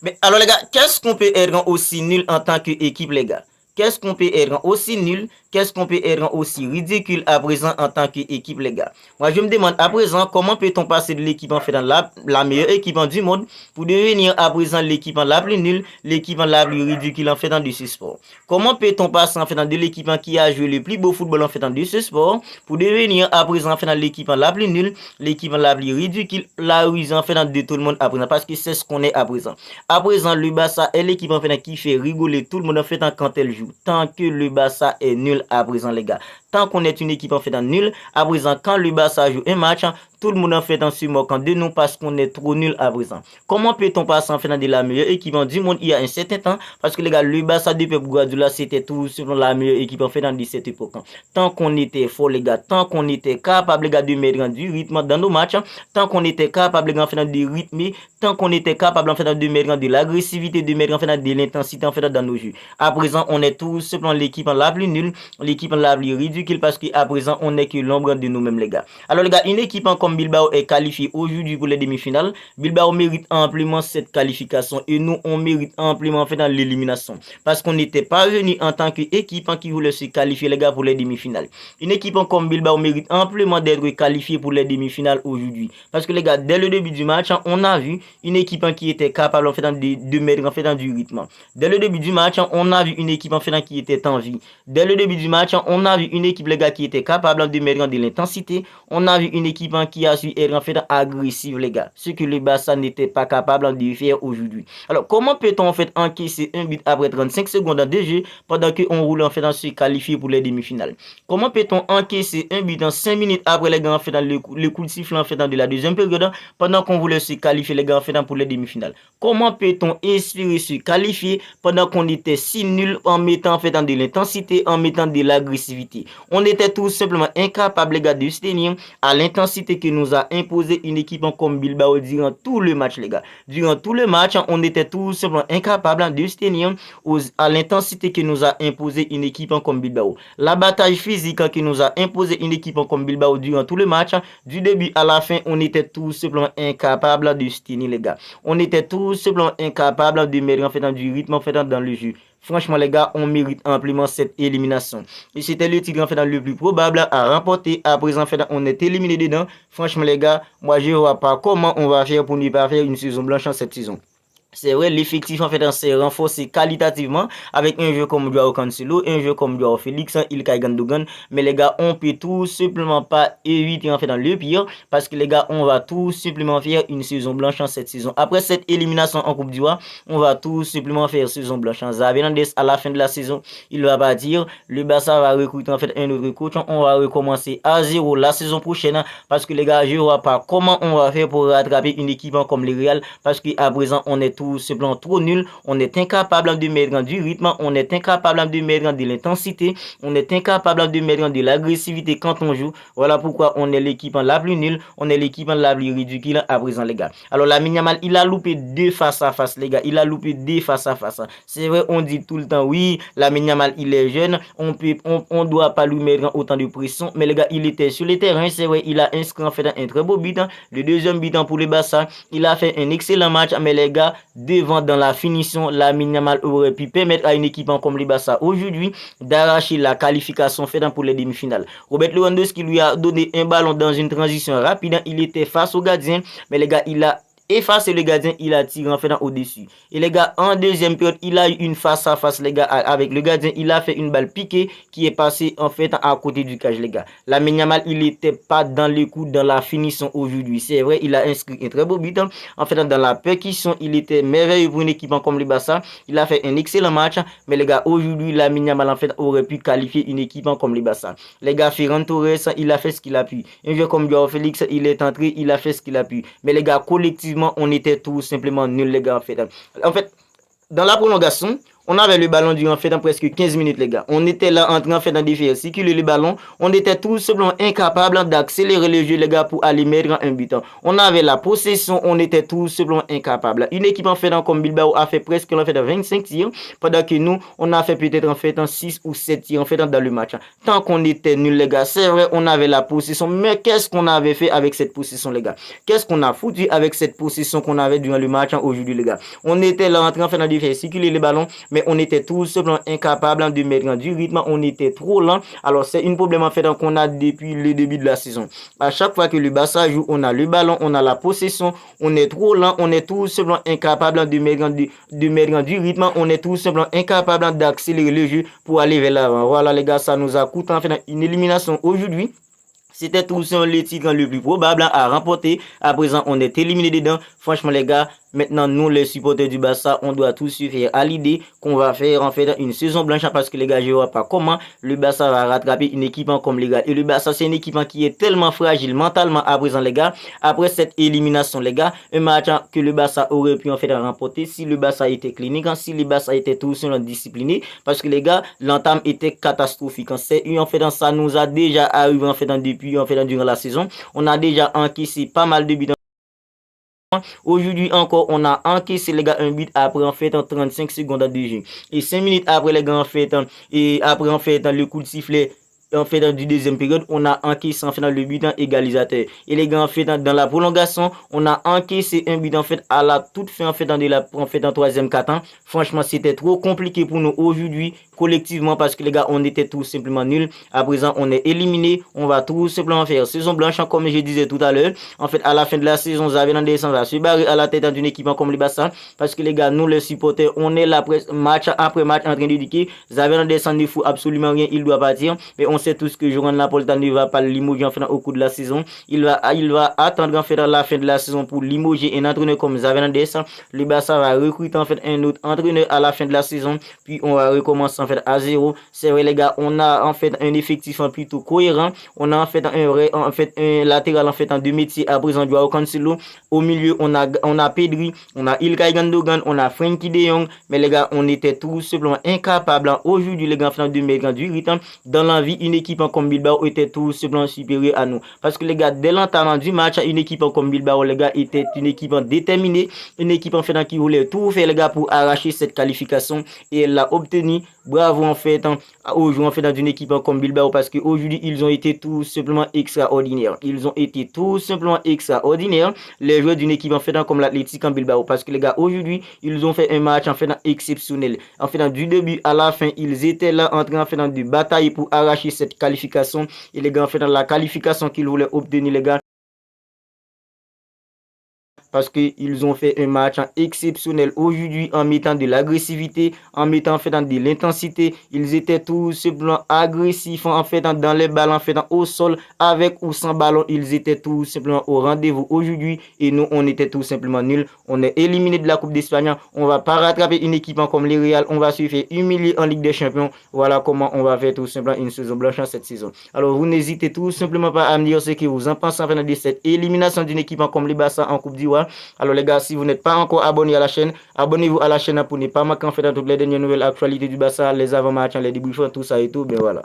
Mais alors les gars, qu'est-ce qu'on peut être aussi nul en tant qu'équipe les gars? Qu'est-ce qu'on peut être aussi nul? Qu'est-ce qu'on peut être aussi ridicule à présent en tant qu'équipe les gars? Moi je me demande à présent comment peut-on passer de l'équipe en fait dans la meilleure équipe du monde pour devenir à présent l'équipe la plus nulle, l'équipe la plus ridicule en fait dans ce sport. Comment peut-on passer en fait dans de l'équipe qui a joué le plus beau football en fait dans ce sport pour devenir à présent en fait dans l'équipe la plus nulle, l'équipe la plus ridicule, la raison en fait dans de tout le monde à présent parce que c'est ce qu'on est à présent. À présent, le Barça est l'équipe en fait qui fait rigoler tout le monde en fait quand elle joue. Tant que le Barça est nul à présent, les gars. Tant qu'on est une équipe en fait nulle, à présent, quand le Barça joue un match, tout le monde en fait se moquant de nous parce qu'on est trop nul à présent. Comment peut-on passer en fait dans de la meilleure équipe du monde il y a un certain temps? Parce que les gars, le Barça de Pep Guardiola, c'était tout selon la meilleure équipe en fait dans cette époque. Tant qu'on était fort, les gars, tant qu'on était capable, les gars, de mettre du rythme dans nos matchs, tant qu'on était capable, les gars, en fait, de rythmer, tant qu'on était capable, en fait, de mettre de l'agressivité, de mettre en fait de l'intensité en fait dans nos jeux. À présent, on est tout simplement l'équipe la plus nulle, l'équipe la plus ridicule parce qu'à présent, on n'est que l'ombre de nous-mêmes, les gars. Alors, les gars, une équipe comme Bilbao est qualifiée aujourd'hui pour les demi-finales. Bilbao mérite amplement cette qualification et nous, on mérite amplement en fait dans l'élimination parce qu'on n'était pas venu en tant qu'équipe qui voulait se qualifier, les gars, pour les demi-finales. Une équipe comme Bilbao mérite amplement d'être qualifiée pour les demi-finales aujourd'hui parce que, les gars, dès le début du match, on a vu une équipe qui était capable en fait de mettre en fait dans du rythme. Dès le début du match, on a vu une équipe en fait qui était en vie. Dès le début du match, on a vu une équipe les gars qui était capable de mettre de l'intensité. On a vu une équipe qui a su être en fait agressive les gars, ce que le Barça n'était pas capable de faire aujourd'hui. Alors comment peut-on en fait encaisser un but après 35 secondes de jeu pendant qu'on roule en fait dans se qualifier pour les demi-finales? Comment peut-on encaisser un but dans 5 minutes après les gars en fait dans le coup de sifflet en fait dans de la deuxième période pendant qu'on voulait se qualifier les gars en fait pour les demi-finales? Comment peut-on espérer se qualifier pendant qu'on était si nul en mettant en fait dans de l'intensité, en mettant de l'agressivité? On était tout simplement incapable les gars de se tenir à l'intensité que nous a imposé une équipe comme Bilbao durant tout le match les gars. Durant tout le match, on était tout simplement incapable de se tenir à l'intensité que nous a imposé une équipe comme Bilbao. La bataille physique que nous a imposé une équipe comme Bilbao durant tout le match, du début à la fin, on était tout simplement incapable de se tenir les gars. On était tout simplement incapable de mettre en fait dans du rythme en fait dans le jeu. Franchement, les gars, on mérite amplement cette élimination. Et c'était le tigre en fait dans le plus probable à remporter. À présent, en fait, on est éliminé dedans. Franchement, les gars, moi, je ne vois pas comment on va faire pour ne pas faire une saison blanche en cette saison. C'est vrai, l'effectif en fait s'est renforcé qualitativement avec un jeu comme Joao Cancelo, un jeu comme Joao Félix, Ilkay Gundogan. Mais les gars, on peut tout simplement pas éviter en fait dans le pire parce que les gars, on va tout simplement faire une saison blanche en cette saison. Après cette élimination en Coupe d'Ivoire, on va tout simplement faire saison blanche. Xavi Hernandez à la fin de la saison, il va pas dire le Barça va recruter en fait un autre coach. On va recommencer à zéro la saison prochaine parce que les gars, je vois pas comment on va faire pour rattraper une équipe comme le Real parce qu'à présent, on est tout simplement trop nul, on est incapable de mettre du rythme, on est incapable de mettre de l'intensité, on est incapable de mettre de l'agressivité quand on joue. Voilà pourquoi on est l'équipe la plus nulle, on est l'équipe la plus ridicule à présent les gars. Alors Lamine Yamal, il a loupé deux face à face les gars, il a loupé deux face à face. C'est vrai, on dit tout le temps oui, Lamine Yamal il est jeune, on doit pas lui mettre autant de pression, mais les gars, il était sur le terrain, c'est vrai, il a inscrit en fait un très beau but, le deuxième but pour le Barça, il a fait un excellent match, mais les gars, devant dans la finition, Lamine Yamal aurait pu permettre à une équipe comme le Barça aujourd'hui d'arracher la qualification faite pour les demi-finales. Robert Lewandowski lui a donné un ballon dans une transition rapide, il était face au gardien, mais les gars, il a effacé le gardien, il a tiré en fait au-dessus. Et les gars, en deuxième période, il a eu une face à face les gars avec le gardien, il a fait une balle piquée qui est passée en fait à côté du cage les gars. Lamine Yamal, il n'était pas dans le coup dans la finition aujourd'hui. C'est vrai, il a inscrit un très beau but. En fait, dans la percussion, il était merveilleux pour une équipe comme le Barça. Il a fait un excellent match, mais les gars, aujourd'hui, Lamine Yamal en fait aurait pu qualifier une équipe comme le Barça. Les gars, Ferran Torres, il a fait ce qu'il a pu. Un joueur comme Joao Félix, il est entré, il a fait ce qu'il a pu. Mais les gars, collectivement, on était tout simplement nuls les gars en fait. En fait, dans la prolongation, On avait le ballon durant fait dans presque 15 minutes, les gars. On était là en train de faire circuler le ballon. On était tout simplement incapable d'accélérer le jeu, les gars, pour aller mettre un but. On avait la possession, on était tout simplement incapable. Une équipe en fait comme Bilbao a fait presque en fait 25 tirs, pendant que nous, on a fait peut-être en fait 6 ou 7 tirs en fait dans le match. Tant qu'on était nul, les gars, c'est vrai, on avait la possession, mais qu'est-ce qu'on avait fait avec cette possession, les gars? Qu'est-ce qu'on a foutu avec cette possession qu'on avait durant le match aujourd'hui, les gars? On était là en train de faire circuler les ballons, mais on était tout simplement incapable de mettre du rythme, on était trop lent. Alors c'est une problème en fait qu'on a depuis le début de la saison. À chaque fois que le Barça joue, on a le ballon, on a la possession, on est trop lent, on est tout simplement incapable de mettre du rythme, on est tout simplement incapable d'accélérer le jeu pour aller vers l'avant. Voilà les gars, ça nous a coûté en fait une élimination aujourd'hui. C'était tout simplement le titre le plus probable à remporter. À présent, on est éliminé dedans. Franchement, les gars, maintenant, nous, les supporters du Barça, on doit tous suivre à l'idée qu'on va faire en fait une saison blanche parce que les gars, je ne vois pas comment le Barça va rattraper une équipe comme les gars. Et le Barça, c'est une équipe qui est tellement fragile mentalement à présent, les gars. Après cette élimination, les gars, un match que le Barça aurait pu en fait remporter si le Barça était clinique, si le Barça était tout simplement discipliné. Parce que les gars, l'entame était catastrophique. C'est en fait ça nous a déjà arrivé en fait depuis en fait durant la saison. On a déjà encaissé pas mal de buts. Aujourd'hui encore, on a encaissé les gars un but après en fait en 35 secondes de jeu. Et 5 minutes après les gars en fait, et après en fait le coup de sifflet en fait du deuxième période, on a encaissé en fait le but égalisateur. Et les gars en fait dans la prolongation, on a encaissé un but en fait à la toute fin en fait en troisième quart-temps. Franchement, c'était trop compliqué pour nous aujourd'hui collectivement parce que les gars, on était tout simplement nuls. À présent, on est éliminé. On va tout simplement faire saison blanche comme je disais tout à l'heure. En fait, à la fin de la saison, Xavi Hernandez va se barrer à la tête d'une équipe comme le Barça parce que les gars, nous les supporters, on est là match après match en train de dire que Xavi Hernandez ne fout absolument rien, il doit partir. Mais on sait tous que Joran Laporta ne va pas limoger en fait au cours de la saison. Il va attendre en fait à la fin de la saison pour limoger un entraîneur comme Xavi Hernandez. Le Barça va recruter en fait un autre entraîneur à la fin de la saison, puis on va recommencer en fait à zéro. C'est vrai les gars, on a en fait un effectif plutôt cohérent. On a en fait un latéral en fait en deux métiers à présent Joao Cancelo. Au milieu, on a Pedri, on a Ilkay Gundogan, on a Frenkie de Jong. Mais les gars, on était tout simplement incapables aujourd'hui les gars de mettre du rythme. Dans l'envie, une équipe comme Bilbao était tout simplement supérieure à nous. Parce que les gars, dès l'entame du match, une équipe comme Bilbao, les gars, était une équipe déterminée, une équipe en fait qui voulait tout faire les gars pour arracher cette qualification et elle l'a obtenu. Bravo en fait aux joueurs en fait d'une équipe comme Bilbao parce qu'aujourd'hui ils ont été tout simplement extraordinaires. Ils ont été tout simplement extraordinaires les joueurs d'une équipe en fait comme l'Athletic en Bilbao parce que les gars aujourd'hui ils ont fait un match en fait exceptionnel. En fait du début à la fin ils étaient là en train en fait de bataille pour arracher cette qualification et les gars en fait dans la qualification qu'ils voulaient obtenir les gars. Parce qu'ils ont fait un match exceptionnel aujourd'hui en mettant de l'agressivité, en mettant en fait de l'intensité. Ils étaient tout simplement agressifs en fait dans les ballons en fait au sol avec ou sans ballon. Ils étaient tout simplement au rendez-vous aujourd'hui et nous on était tout simplement nuls. On est éliminé de la Coupe d'Espagne. On va pas rattraper une équipe comme les Real. On va se faire humilier en Ligue des Champions. Voilà comment on va faire tout simplement une saison blanche cette saison. Alors vous n'hésitez tout simplement pas à me dire ce que vous en pensez en fait de cette élimination d'une équipe comme le Barça en Coupe d'Ivoire. Alors les gars, si vous n'êtes pas encore abonné à la chaîne, abonnez-vous à la chaîne pour ne pas manquer en fait toutes les dernières nouvelles actualités du Barça, les avant-matchs, les débriefs, tout ça et tout. Ben voilà.